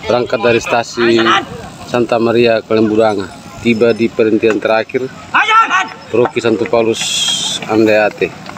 berangkat dari stasiun Santa Maria Kelemburanga, tiba di perhentian terakhir Paroki Santo Paulus Andreate.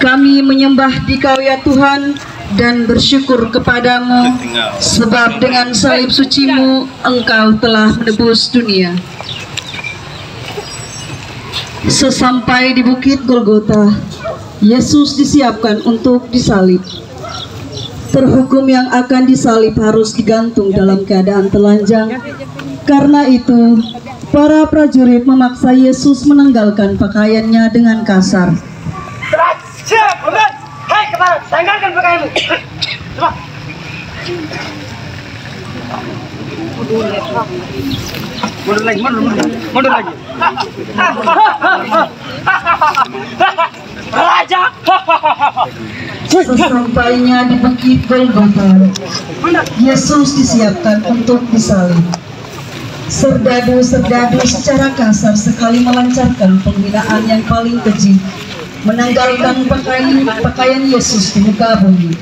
Kami menyembah Dikau ya Tuhan dan bersyukur kepadamu, sebab dengan salib suci-Mu Engkau telah menebus dunia. Sesampai di Bukit Golgota, Yesus disiapkan untuk disalib. Terhukum yang akan disalib harus digantung dalam keadaan telanjang. Karena itu, para prajurit memaksa Yesus menanggalkan pakaiannya dengan kasar. Siap, mundur. Hai, kepala, tanggalkan pakaianmu. Coba. Mundur lagi, mundur lagi. Raja. Sesampainya di Bukit Golgota, Yesus disiapkan untuk disalib. Serdadu-serdadu secara kasar sekali melancarkan penghinaan yang paling keji, menanggalkan pakaian Yesus di muka bumi.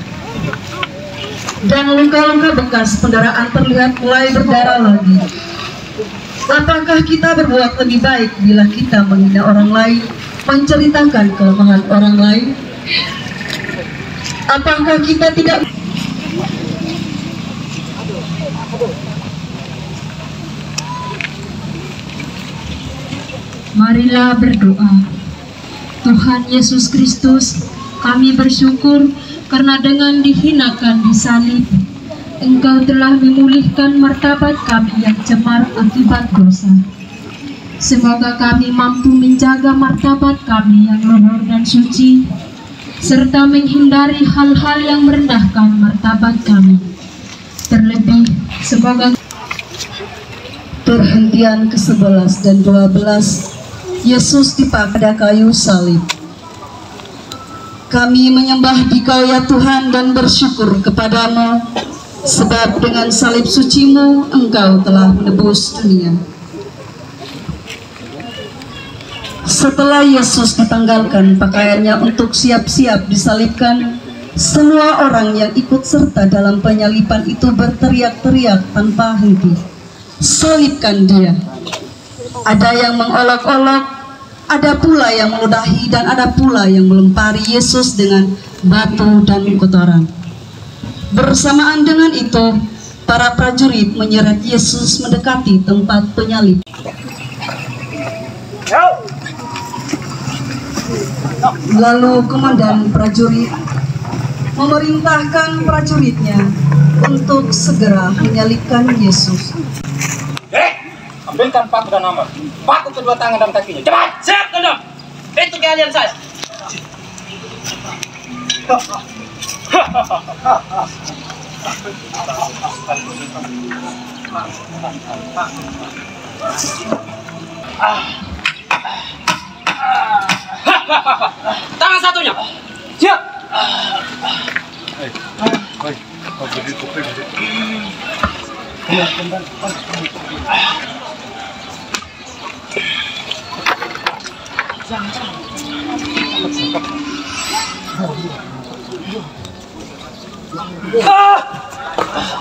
Dan luka-luka bekas pendaraan terlihat mulai berdarah lagi. Apakah kita berbuat lebih baik bila kita menghina orang lain, menceritakan kelemahan orang lain? Apakah kita tidak... Marilah berdoa. Tuhan Yesus Kristus, kami bersyukur karena dengan dihinakan disalib, Engkau telah memulihkan martabat kami yang cemar akibat dosa. Semoga kami mampu menjaga martabat kami yang luhur dan suci, serta menghindari hal-hal yang merendahkan martabat kami. Terlebih, semoga Perhentian ke-11 dan 12, Yesus dipakai pada kayu salib. Kami menyembah Dikau ya Tuhan dan bersyukur kepadamu, sebab dengan salib suci-Mu Engkau telah menebus dunia. Setelah Yesus ditanggalkan pakaiannya untuk siap-siap disalibkan, semua orang yang ikut serta dalam penyaliban itu berteriak-teriak tanpa henti, "Salibkan dia!" Ada yang mengolok-olok, ada pula yang meludahi, dan ada pula yang melempari Yesus dengan batu dan kotoran. Bersamaan dengan itu, para prajurit menyeret Yesus mendekati tempat penyalib. Lalu komandan prajurit memerintahkan prajuritnya untuk segera menyalibkan Yesus. Ambilkan paku dan nomor. Paku kedua tangan dan kakinya. Cepat! Siap, Kandang! Itu kalian saya. Tangan satunya. Siap.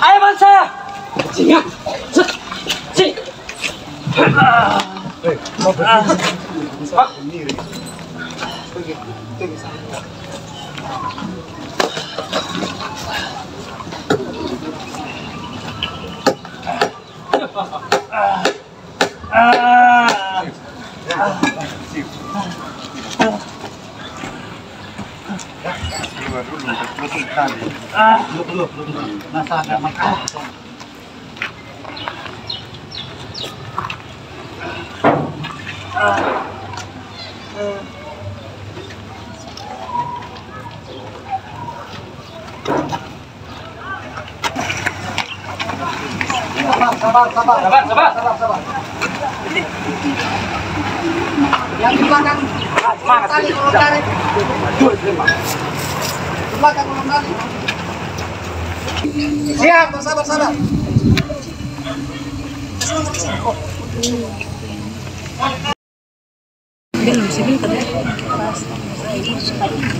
Ayo bangsa. Sini. Sini. Sabar. Yang di belakang. Tali kalau tarik. Di belakang kalau tarik. Siap, sabar.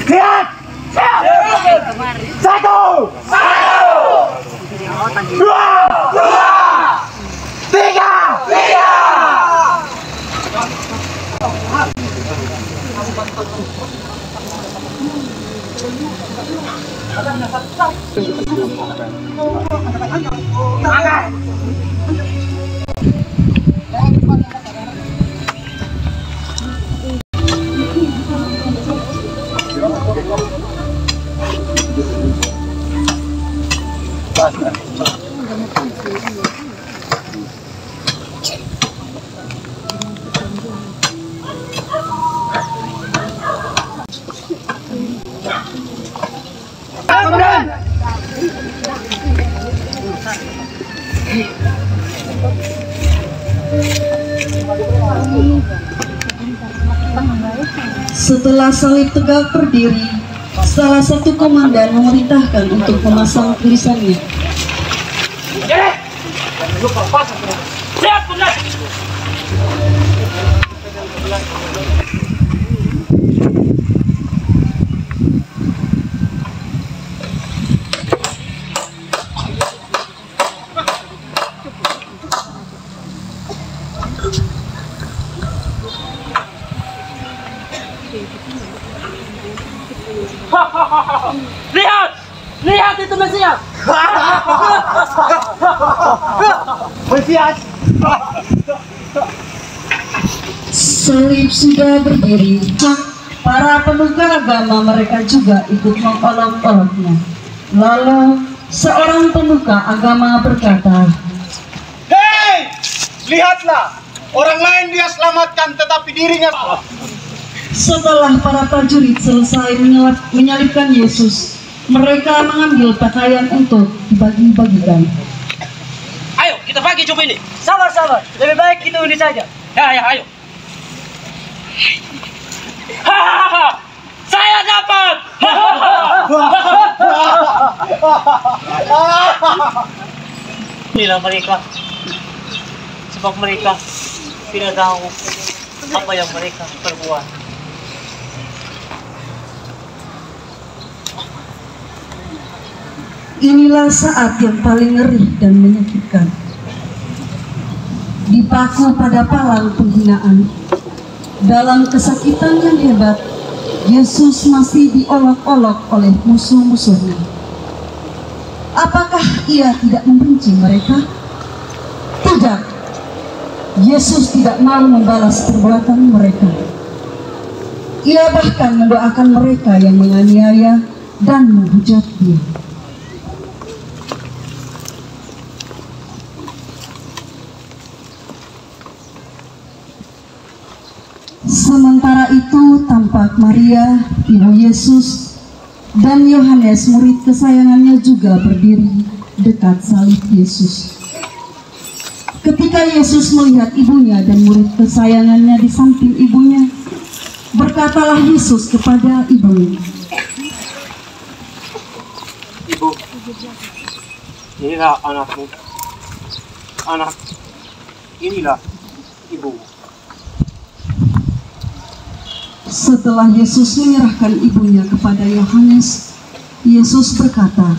Lihat! Satu! Dua! Tiga! Setelah salib tegak berdiri, salah satu komandan memerintahkan untuk memasang tulisannya. Siap, benar. Lihat itu Mesias. Mesias. Salib sudah berdiri, para pemuka agama mereka juga ikut mengolok-oloknya. Lalu seorang pemuka agama berkata, Hei, lihatlah, orang lain dia selamatkan tetapi dirinya. setelah para prajurit selesai menyalibkan Yesus, mereka mengambil pakaian untuk dibagi-bagikan. Ayo, kita bagi coba ini. Sabar. Lebih baik kita undi saja. Ya, ayo. Saya dapat. Inilah mereka, sebab mereka tidak tahu apa yang mereka perbuat. Inilah saat yang paling ngeri dan menyakitkan. Dipaku pada palang penghinaan. Dalam kesakitan yang hebat, Yesus masih diolok-olok oleh musuh-musuhnya. Apakah ia tidak membenci mereka? Tidak. Yesus tidak mau membalas perbuatan mereka. Ia bahkan mendoakan mereka yang menganiaya dan menghujat dia. Sementara itu tampak Maria, ibu Yesus, dan Yohanes murid kesayangannya juga berdiri dekat salib Yesus. Ketika Yesus melihat ibunya dan murid kesayangannya di samping ibunya, berkatalah Yesus kepada ibunya, Ibu, inilah anakmu. Anak, inilah ibu. Setelah Yesus menyerahkan ibunya kepada Yohanes, Yesus berkata,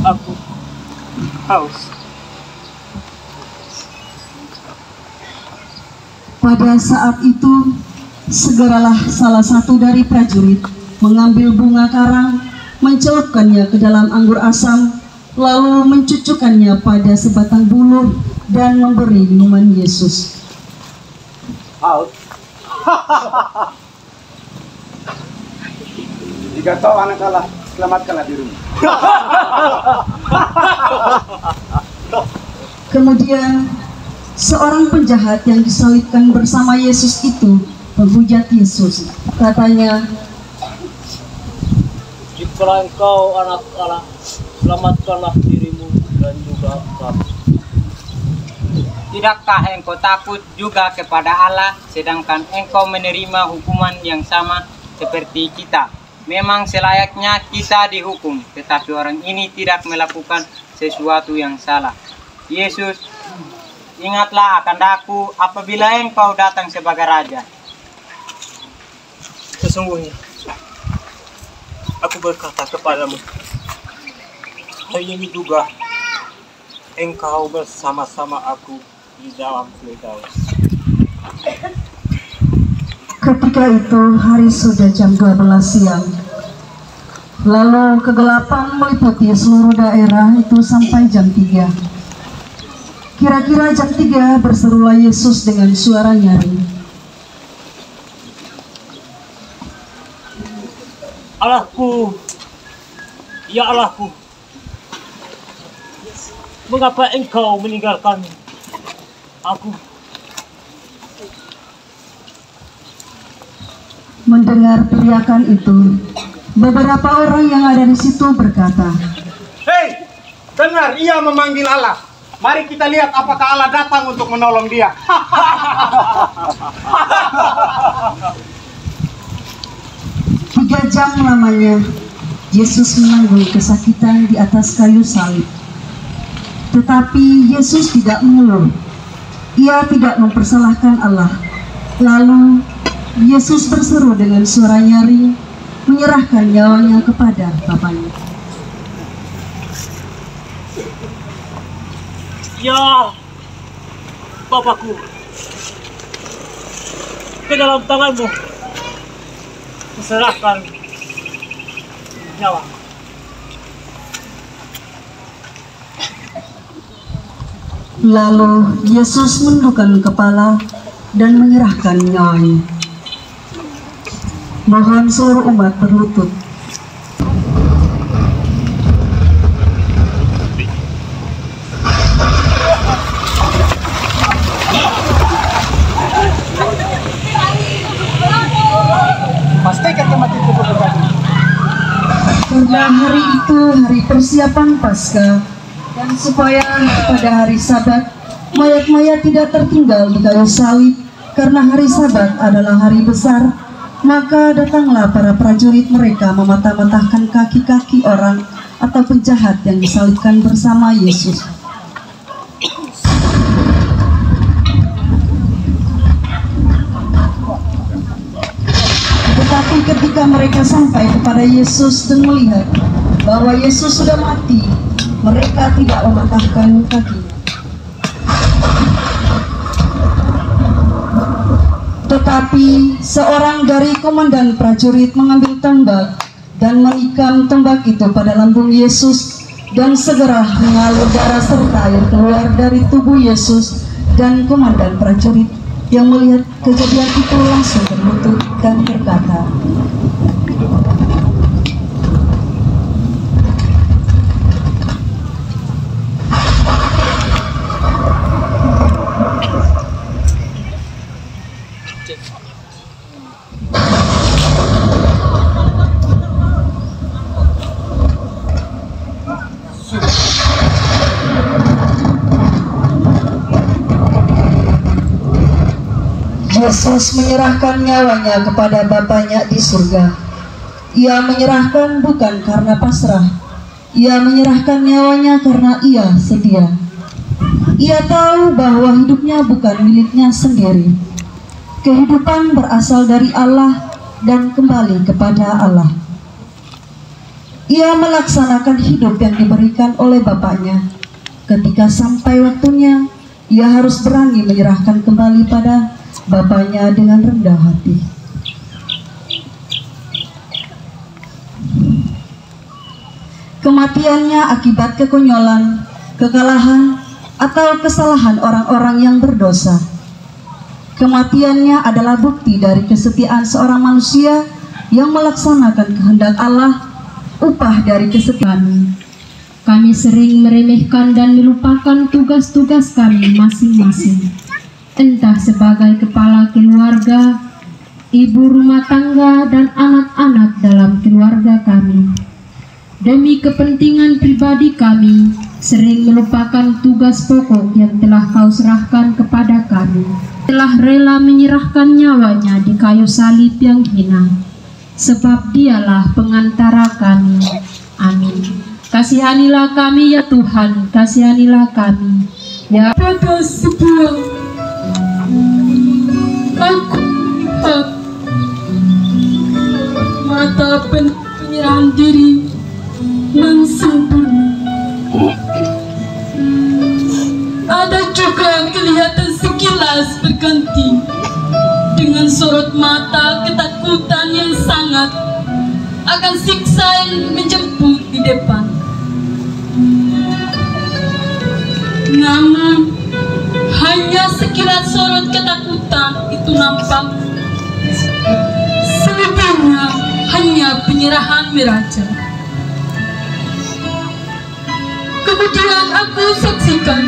Aku haus. Pada saat itu, segeralah salah satu dari prajurit mengambil bunga karang, mencelupkannya ke dalam anggur asam, lalu mencucukkannya pada sebatang buluh dan memberi minuman Yesus. Haus. Jika kau anak kalah, selamatkanlah dirimu. Kemudian seorang penjahat yang disalibkan bersama Yesus itu menghujat Yesus. Katanya, Jika engkau anak Allah, selamatkanlah dirimu dan juga kami. Tidakkah engkau takut juga kepada Allah, sedangkan engkau menerima hukuman yang sama seperti kita? Memang selayaknya kita dihukum, tetapi orang ini tidak melakukan sesuatu yang salah. Yesus, ingatlah akan aku apabila engkau datang sebagai Raja. Sesungguhnya, aku berkata kepadamu, hari ini juga engkau bersama-sama aku di dalam Firdaus. ketika itu hari sudah jam 12 siang. Lalu kegelapan meliputi seluruh daerah itu sampai jam 3. Kira-kira jam 3 berserulah Yesus dengan suara nyaring. Allahku, ya Allahku, mengapa engkau meninggalkan aku? Mendengar teriakan itu, beberapa orang yang ada di situ berkata, Hei, dengar, ia memanggil Allah. Mari kita lihat apakah Allah datang untuk menolong dia. 3 jam lamanya Yesus menanggung kesakitan di atas kayu salib. Tetapi Yesus tidak mengeluh. Ia tidak mempersalahkan Allah. Lalu Yesus berseru dengan suara nyaring, menyerahkan nyawanya kepada Bapaknya. Ya, Bapakku, ke dalam tanganmu kuserahkan nyawa. Lalu Yesus menundukkan kepala dan menyerahkan nyawanya. Mohon seluruh umat berlutut. Pastikan kematian itu terjadi. Karena hari itu hari persiapan Paskah, dan supaya pada hari Sabat mayat-mayat tidak tertinggal di kayu salib, karena hari Sabat adalah hari besar, maka datanglah para prajurit mereka mematah-matahkan kaki-kaki orang atau penjahat yang disalibkan bersama Yesus. Tetapi ketika mereka sampai kepada Yesus dan melihat bahwa Yesus sudah mati, mereka tidak mematahkan kakinya. Tetapi seorang dari komandan prajurit mengambil tombak dan menikam tombak itu pada lambung Yesus, dan segera mengalir darah serta air keluar dari tubuh Yesus. Dan komandan prajurit yang melihat kejadian itu langsung berlutut dan berkata, Yesus menyerahkan nyawanya kepada Bapaknya di surga. Ia menyerahkan bukan karena pasrah. Ia menyerahkan nyawanya karena ia setia. Ia tahu bahwa hidupnya bukan miliknya sendiri. Kehidupan berasal dari Allah dan kembali kepada Allah. Ia melaksanakan hidup yang diberikan oleh Bapaknya. Ketika sampai waktunya, ia harus berani menyerahkan kembali pada Bapaknya dengan rendah hati. Kematiannya akibat kekonyolan, kekalahan, atau kesalahan orang-orang yang berdosa. Kematiannya adalah bukti dari kesetiaan seorang manusia yang melaksanakan kehendak Allah, upah dari kesetiaan. Kami sering meremehkan dan melupakan tugas-tugas kami masing-masing, entah sebagai kepala keluarga, ibu rumah tangga, dan anak-anak dalam keluarga kami. Demi kepentingan pribadi kami, sering melupakan tugas pokok yang telah Kau serahkan kepada kami. Telah rela menyerahkan nyawanya di kayu salib yang hina, sebab Dialah pengantara kami. Amin. Kasihanilah kami ya Tuhan, kasihanilah kami. Ya pada sebuah aku lihat mata penyerahan diri mensembunyi. Ada juga kelihatan sekilas berganti dengan sorot mata ketakutan yang sangat akan siksa yang menjemput di depan. Namun hanya sekilas sorot ketakutan itu nampak, selebihnya hanya penyerahan meraja. Kemudian aku saksikan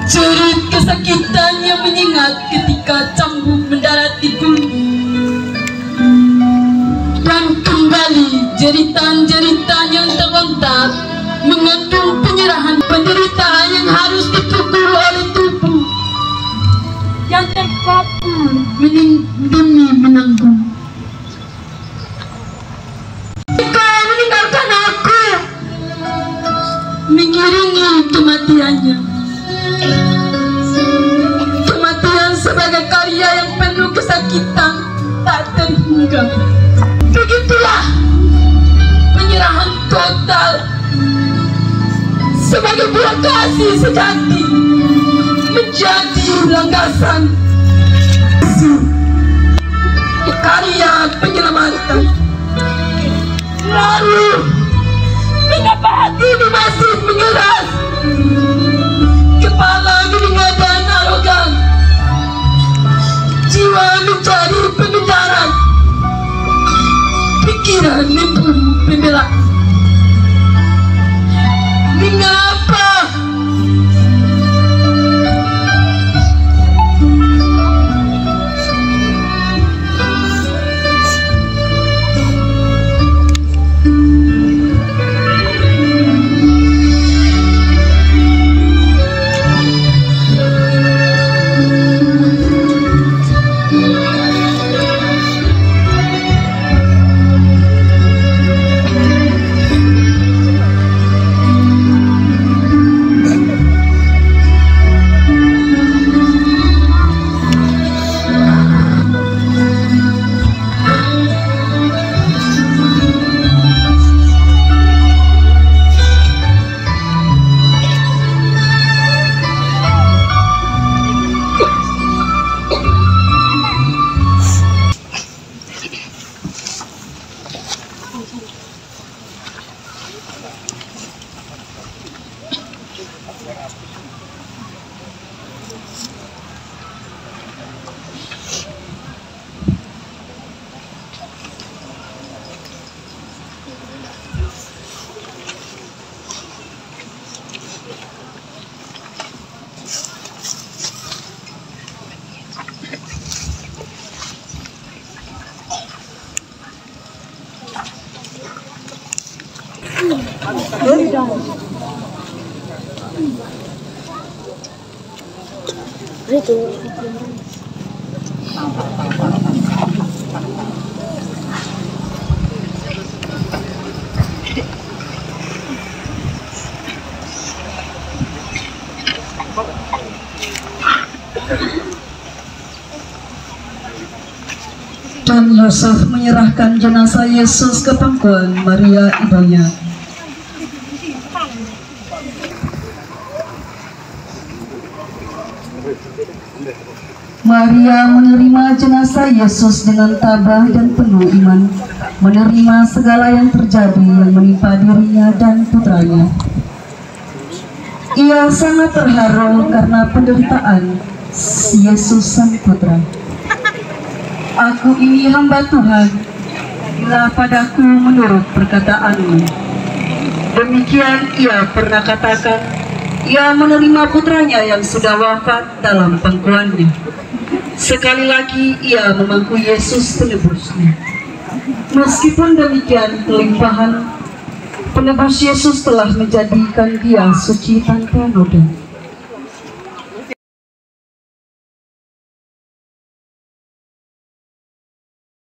jerit kesakitan yang menyengat ketika cambuk mendarat di bumi, dan kembali jeritan-jeritan yang terlontar mengandung penyerahan, penderitaan yang harus dipikul oleh tubuh yang terkapur demi menanggung. Kau meninggalkan aku, mengiringi kematiannya. Kematian sebagai karya yang penuh kesakitan tak terhingga. Begitulah penyerahan total sebagai buah kasih sejati menjadi landasan karya penyelamatan. Lalu mengapa hati ini masih mengeras, kepala meninggal dan arogan, jiwa mencari pengejaran, pikiran memburu pembelaan. Mengapa dan Yusuf menyerahkan jenazah Yesus ke pangkuan Maria ibunya. Maria menerima jenazah Yesus dengan tabah dan penuh iman, menerima segala yang terjadi yang menimpa dirinya dan putranya. Ia sangat terharu karena penderitaan Yesus Sang Putra. Aku ini hamba Tuhan, bila padaku menurut perkataanmu. Demikian ia pernah katakan, ia menerima putranya yang sudah wafat dalam pangkuannya. Sekali lagi ia memangku Yesus penebusnya. Meskipun demikian kelimpahan, penebus Yesus telah menjadikan dia suci tanpa noda.